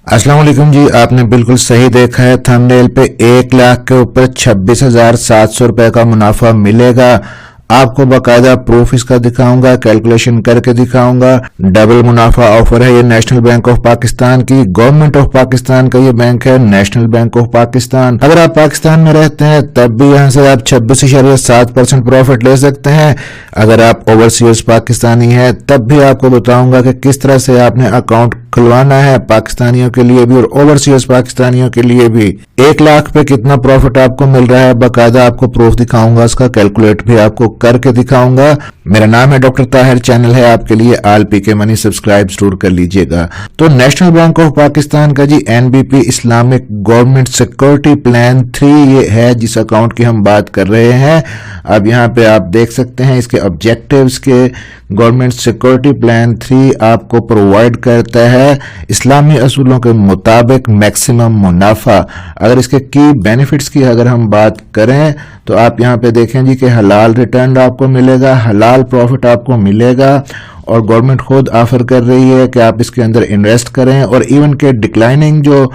अस्सलाम वालेकुम जी, आपने बिल्कुल सही देखा है। थंबनेल पे 1 लाख के ऊपर 26,700 रुपए का मुनाफा मिलेगा। आपको बाकायदा प्रूफ इसका दिखाऊंगा, कैलकुलेशन करके दिखाऊंगा। डबल मुनाफा ऑफर है ये नेशनल बैंक ऑफ पाकिस्तान की, गवर्नमेंट ऑफ पाकिस्तान का ये बैंक है, नेशनल बैंक ऑफ पाकिस्तान। अगर आप पाकिस्तान में रहते हैं तब भी यहाँ से आप 26.7% प्रॉफिट ले सकते हैं। अगर आप ओवरसीज पाकिस्तानी है तब भी आपको बताऊंगा कि किस तरह से आपने अकाउंट खुलवाना है, पाकिस्तानियों के लिए भी और ओवरसीज पाकिस्तानियों के लिए भी। 1 लाख पे कितना प्रॉफिट आपको मिल रहा है, बाकायदा आपको प्रूफ दिखाऊंगा, उसका कैलकुलेट भी आपको करके दिखाऊंगा। मेरा नाम है डॉक्टर ताहिर, चैनल है आपके लिए आल पीके मनी, सब्सक्राइब जरूर कर लीजिएगा। तो नेशनल बैंक ऑफ पाकिस्तान का जी NBP Islamic government security plan 3 ये है जिस अकाउंट की हम बात कर रहे हैं। अब यहाँ पे आप देख सकते हैं इसके ऑब्जेक्टिव्स के। गवर्नमेंट सिक्योरिटी प्लान 3 आपको प्रोवाइड करता है इस्लामी असूलों के मुताबिक मैक्सिमम मुनाफा। अगर इसके की बेनिफिट्स की अगर हम बात करें तो आप यहाँ पे देखें जी कि हलाल रिटर्न आपको मिलेगा, हलाल प्रॉफिट आपको मिलेगा और गवर्नमेंट खुद ऑफर कर रही है कि आप इसके अंदर इन्वेस्ट करें। और इवन के डिक्लाइनिंग जो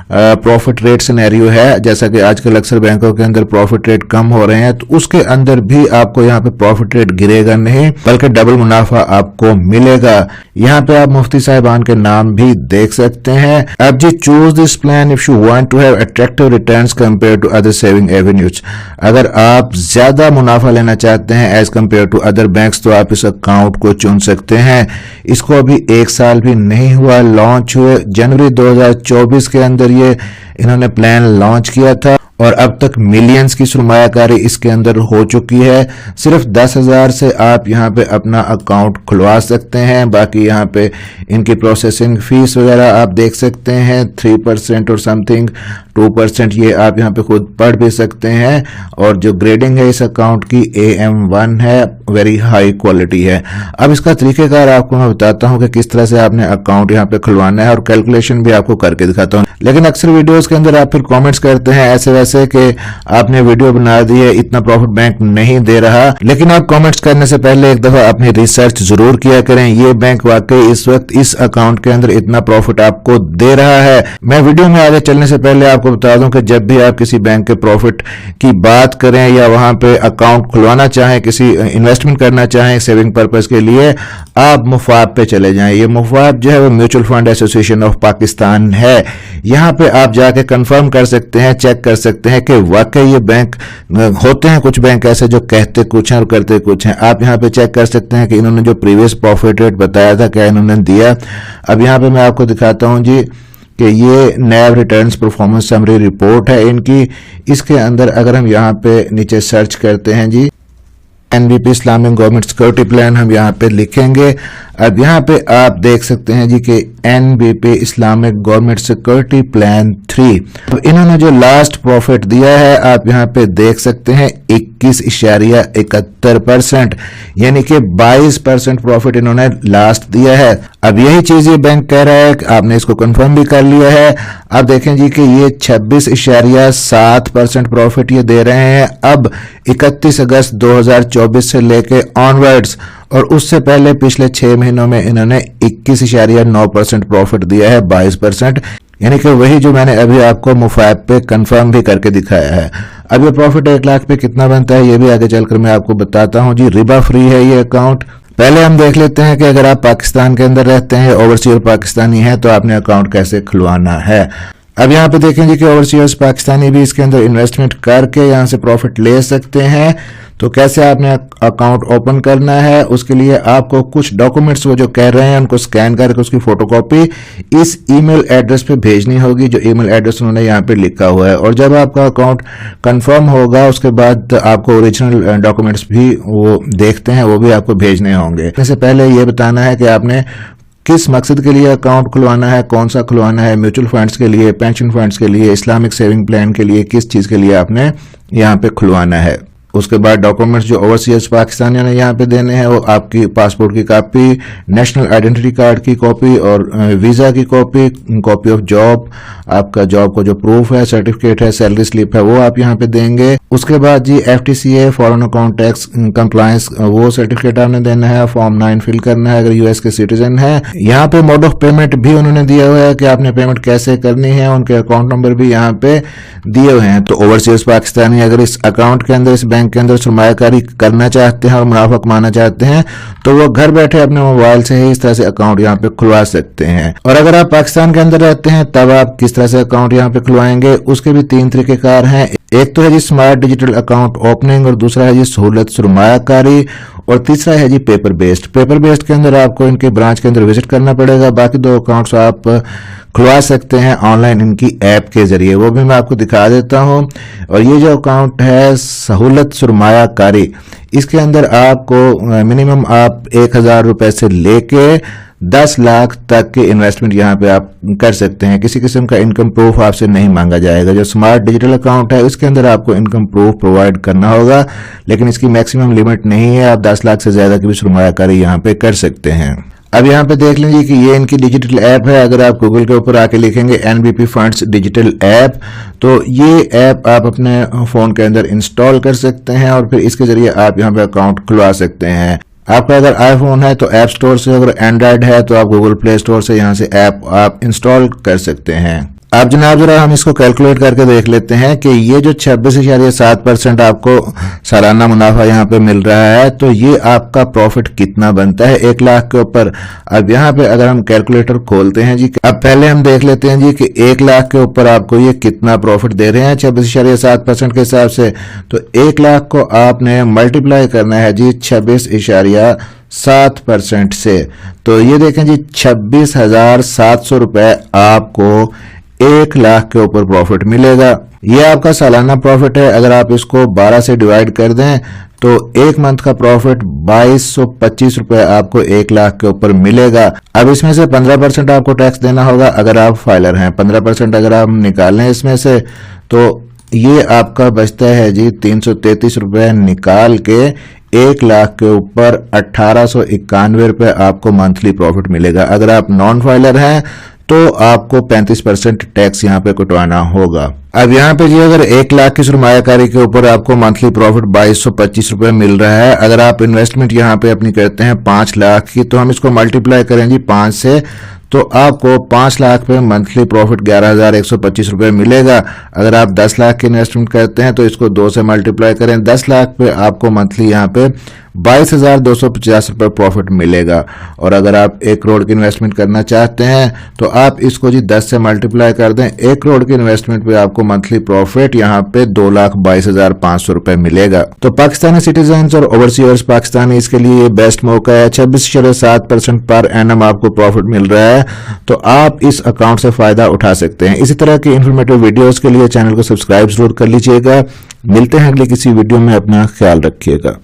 प्रॉफिट रेट सिनेरियो है, जैसा कि आजकल अक्सर बैंकों के अंदर प्रॉफिट रेट कम हो रहे हैं, तो उसके अंदर भी आपको यहाँ पे प्रॉफिट रेट गिरेगा नहीं बल्कि डबल मुनाफा आपको मिलेगा। यहाँ पे आप मुफ्ती साहिबान के नाम भी देख सकते हैं। अब जी choose this plan if you want to have attractive returns compare to other saving avenues. अगर आप ज्यादा मुनाफा लेना चाहते हैं as compare to other banks तो आप इस अकाउंट को चुन सकते हैं। इसको अभी 1 साल भी नहीं हुआ, लॉन्च हुए जनवरी 2024 के अंदर ये इन्होंने प्लान लॉन्च किया था और अब तक मिलियंस की सरमायाकारी इसके अंदर हो चुकी है। सिर्फ 10,000 से आप यहाँ पे अपना अकाउंट खुलवा सकते हैं। बाकी यहाँ पे इनकी प्रोसेसिंग फीस वगैरह आप देख सकते हैं 3% और समथिंग 2%, ये आप यहाँ पे खुद पढ़ भी सकते हैं। और जो ग्रेडिंग है इस अकाउंट की AM1 है, वेरी हाई क्वालिटी है। अब इसका तरीकेकार आपको मैं बताता हूँ कि किस तरह से आपने अकाउंट यहाँ पे खुलवाना है और कैलकुलेशन भी आपको करके दिखाता हूँ। लेकिन अक्सर वीडियोस के अंदर आप फिर कमेंट्स करते हैं ऐसे वैसे कि आपने वीडियो बना दी है, इतना प्रॉफिट बैंक नहीं दे रहा। लेकिन आप कमेंट्स करने से पहले एक दफा अपनी रिसर्च जरूर किया करें। ये बैंक वाकई इस वक्त इस अकाउंट के अंदर इतना प्रॉफिट आपको दे रहा है। मैं वीडियो में आगे चलने से पहले आपको बता दूं कि जब भी आप किसी बैंक के प्रॉफिट की बात करें या वहां पे अकाउंट खुलवाना चाहें, किसी इन्वेस्टमेंट करना चाहें सेविंग पर्पज के लिए, आप मुफाब पे चले जाएं। ये मुफाब जो है वो mutual fund association of Pakistan है। यहाँ पे आप जाके कंफर्म कर सकते हैं, चेक कर सकते हैं कि वाकई ये बैंक होते हैं कुछ बैंक ऐसे जो कहते कुछ हैं और करते कुछ हैं। आप यहाँ पे चेक कर सकते हैं कि इन्होंने जो प्रीवियस प्रॉफिट रेट बताया था क्या इन्होंने दिया। अब यहाँ पे मैं आपको दिखाता हूँ जी कि ये नैब रिटर्न्स परफॉर्मेंस समरी रिपोर्ट है इनकी। इसके अंदर अगर हम यहाँ पे नीचे सर्च करते हैं जी NBP Islamic government security plan हम यहाँ पे लिखेंगे। अब यहाँ पे आप देख सकते हैं जी कि NBP Islamic government security plan 3, अब इन्होंने जो लास्ट प्रॉफिट दिया है आप यहाँ पे देख सकते हैं 21.71%, यानी कि 22% प्रॉफिट इन्होंने लास्ट दिया है। अब यही चीज ये बैंक कह रहा है कि आपने इसको कंफर्म भी कर लिया है। अब देखें जी कि ये 26.7% प्रॉफिट ये दे रहे हैं अब 31 अगस्त 2024 से लेके ऑनवर्ड्स, और उससे पहले पिछले 6 महीनों में इन्होंने 21.9% प्रॉफिट दिया है, 22%, यानी कि वही जो मैंने अभी आपको मुफाब पे कंफर्म भी करके दिखाया है। अब ये प्रॉफिट 1 लाख पे कितना बनता है ये भी आगे चलकर मैं आपको बताता हूँ जी। रिबा फ्री है ये अकाउंट। पहले हम देख लेते हैं कि अगर आप पाकिस्तान के अंदर रहते हैं, ओवरसीज पाकिस्तानी है, तो आपने अकाउंट कैसे खुलवाना है। अब यहाँ पे देखें जी कि ओवरसीज पाकिस्तानी भी इसके अंदर इन्वेस्टमेंट करके यहाँ से प्रॉफिट ले सकते हैं। तो कैसे आपने अकाउंट ओपन करना है, उसके लिए आपको कुछ डॉक्यूमेंट्स वो जो कह रहे हैं उनको स्कैन करके उसकी फोटोकॉपी इस ईमेल एड्रेस पे भेजनी होगी जो ईमेल एड्रेस उन्होंने यहाँ पे लिखा हुआ है। और जब आपका अकाउंट कंफर्म होगा उसके बाद आपको ओरिजिनल डॉक्यूमेंट्स भी वो देखते हैं, वो भी आपको भेजने होंगे। इससे पहले ये बताना है कि आपने किस मकसद के लिए अकाउंट खुलवाना है, कौन सा खुलवाना है, म्यूचुअल फंड्स के लिए, पेंशन फंड्स के लिए, इस्लामिक सेविंग प्लान के लिए, किस चीज के लिए आपने यहाँ पे खुलवाना है। उसके बाद डॉक्यूमेंट्स जो ओवरसीज पाकिस्तानियों ने यहाँ पे देने हैं वो आपकी पासपोर्ट की कॉपी, नेशनल आइडेंटिटी कार्ड की कॉपी और वीजा की कॉपी, कॉपी ऑफ जॉब, आपका जॉब को जो प्रूफ है, सर्टिफिकेट है, सैलरी स्लिप है वो आप यहाँ पे देंगे। उसके बाद जी FTCA foreign account tax compliance वो सर्टिफिकेट आपने देना है, फॉर्म 9 फिल करना है अगर यूएस के सिटीजन है। यहाँ पे मोड ऑफ पेमेंट भी उन्होंने दिया हुआ है कि आपने पेमेंट कैसे करनी है, उनके अकाउंट नंबर भी यहाँ पे दिए हुए हैं। तो ओवरसीज पाकिस्तानी अगर इस अकाउंट के अंदर, इस बैंक के अंदर सरमायाकारी करना चाहते हैं और मुनाफा कमाना चाहते हैं तो वो घर बैठे अपने मोबाइल से ही इस तरह से अकाउंट यहाँ पे खुलवा सकते हैं। और अगर आप पाकिस्तान के अंदर रहते हैं तब आप किस तरह से अकाउंट यहाँ पे खुलवाएंगे, उसके भी 3 तरीकेकार हैं। एक तो है जी स्मार्ट डिजिटल अकाउंट ओपनिंग, और दूसरा है जी सहूलत सरमायाकारी, और तीसरा है जी पेपर बेस्ड। पेपर बेस्ड के अंदर आपको इनके ब्रांच के अंदर विजिट करना पड़ेगा। बाकी 2 अकाउंट्स आप खुलवा सकते हैं ऑनलाइन इनकी ऐप के जरिए, वो भी मैं आपको दिखा देता हूं। और ये जो अकाउंट है सहूलत सरमायाकारी, इसके अंदर आपको मिनिमम आप 1000 रुपए से लेके 10 लाख तक के इन्वेस्टमेंट यहाँ पे आप कर सकते हैं। किसी किस्म का इनकम प्रूफ आपसे नहीं मांगा जाएगा। जो स्मार्ट डिजिटल अकाउंट है इसके अंदर आपको इनकम प्रूफ प्रोवाइड करना होगा, लेकिन इसकी मैक्सिमम लिमिट नहीं है। आप 10 लाख से ज्यादा की भी सरमायाकारी यहाँ पे कर सकते हैं। अब यहाँ पे देख लीजिए कि ये इनकी डिजिटल ऐप है। अगर आप गूगल के ऊपर आके लिखेंगे NBP फंड्स डिजिटल ऐप, तो ये ऐप आप अपने फोन के अंदर इंस्टॉल कर सकते हैं और फिर इसके जरिए आप यहाँ पे अकाउंट खुलवा सकते हैं। आपका अगर आईफोन है तो ऐप स्टोर से, अगर एंड्रॉइड है तो आप गूगल प्ले स्टोर से यहाँ से ऐप आप इंस्टॉल कर सकते हैं। अब जनाब जरा हम इसको कैलकुलेट करके देख लेते हैं कि ये जो 26.7% आपको सालाना मुनाफा यहाँ पे मिल रहा है, तो ये आपका प्रॉफिट कितना बनता है 1 लाख के ऊपर। अब यहाँ पे अगर हम कैलकुलेटर खोलते हैं जी, अब पहले हम देख लेते हैं जी कि 1 लाख के ऊपर आपको ये कितना प्रॉफिट दे रहे हैं 26.7% के हिसाब से। तो 1 लाख को आपने मल्टीप्लाई करना है जी 26.7% से। तो ये देखें जी 26,700 रुपए आपको 1 लाख के ऊपर प्रॉफिट मिलेगा। ये आपका सालाना प्रॉफिट है। अगर आप इसको 12 से डिवाइड कर दें तो 1 मंथ का प्रॉफिट 2225 रुपए आपको 1 लाख के ऊपर मिलेगा। अब इसमें से 15% आपको टैक्स देना होगा अगर आप फाइलर हैं। 15% अगर आप निकाल लें इसमें से तो ये आपका बचता है जी 333 रुपए निकाल के 1 लाख के ऊपर 1891 रुपए आपको मंथली प्रॉफिट मिलेगा। अगर आप नॉन फाइलर हैं तो आपको 35% टैक्स यहाँ पे कटवाना होगा। अब यहाँ पे जी अगर 1 लाख की सरमायाकारी के ऊपर आपको मंथली प्रॉफिट 2225 रुपए मिल रहा है, अगर आप इन्वेस्टमेंट यहाँ पे अपनी करते हैं 5 लाख की, तो हम इसको मल्टीप्लाई करें जी 5 से, तो आपको 5 लाख पे मंथली प्रॉफिट 11,125 रुपए मिलेगा। अगर आप 10 लाख की इन्वेस्टमेंट करते हैं तो इसको 2 से मल्टीप्लाई करें, 10 लाख पे आपको मंथली यहाँ पे 22,250 रुपए प्रॉफिट मिलेगा। और अगर आप 1 करोड़ की इन्वेस्टमेंट करना चाहते हैं तो आप इसको जी 10 से मल्टीप्लाई कर दें, 1 करोड़ की इन्वेस्टमेंट पे आपको मंथली प्रॉफिट यहाँ पे 2,22,500 रुपए मिलेगा। तो पाकिस्तानी सिटीजन और ओवरसीयर्स पाकिस्तानी इसके लिए ये बेस्ट मौका है। 26.7% पर एनम आपको प्रॉफिट मिल रहा है, तो आप इस अकाउंट से फायदा उठा सकते हैं। इसी तरह की इन्फॉर्मेटिव वीडियोस के लिए चैनल को सब्सक्राइब जरूर कर लीजिएगा। मिलते हैं अगली किसी वीडियो में, अपना ख्याल रखिएगा।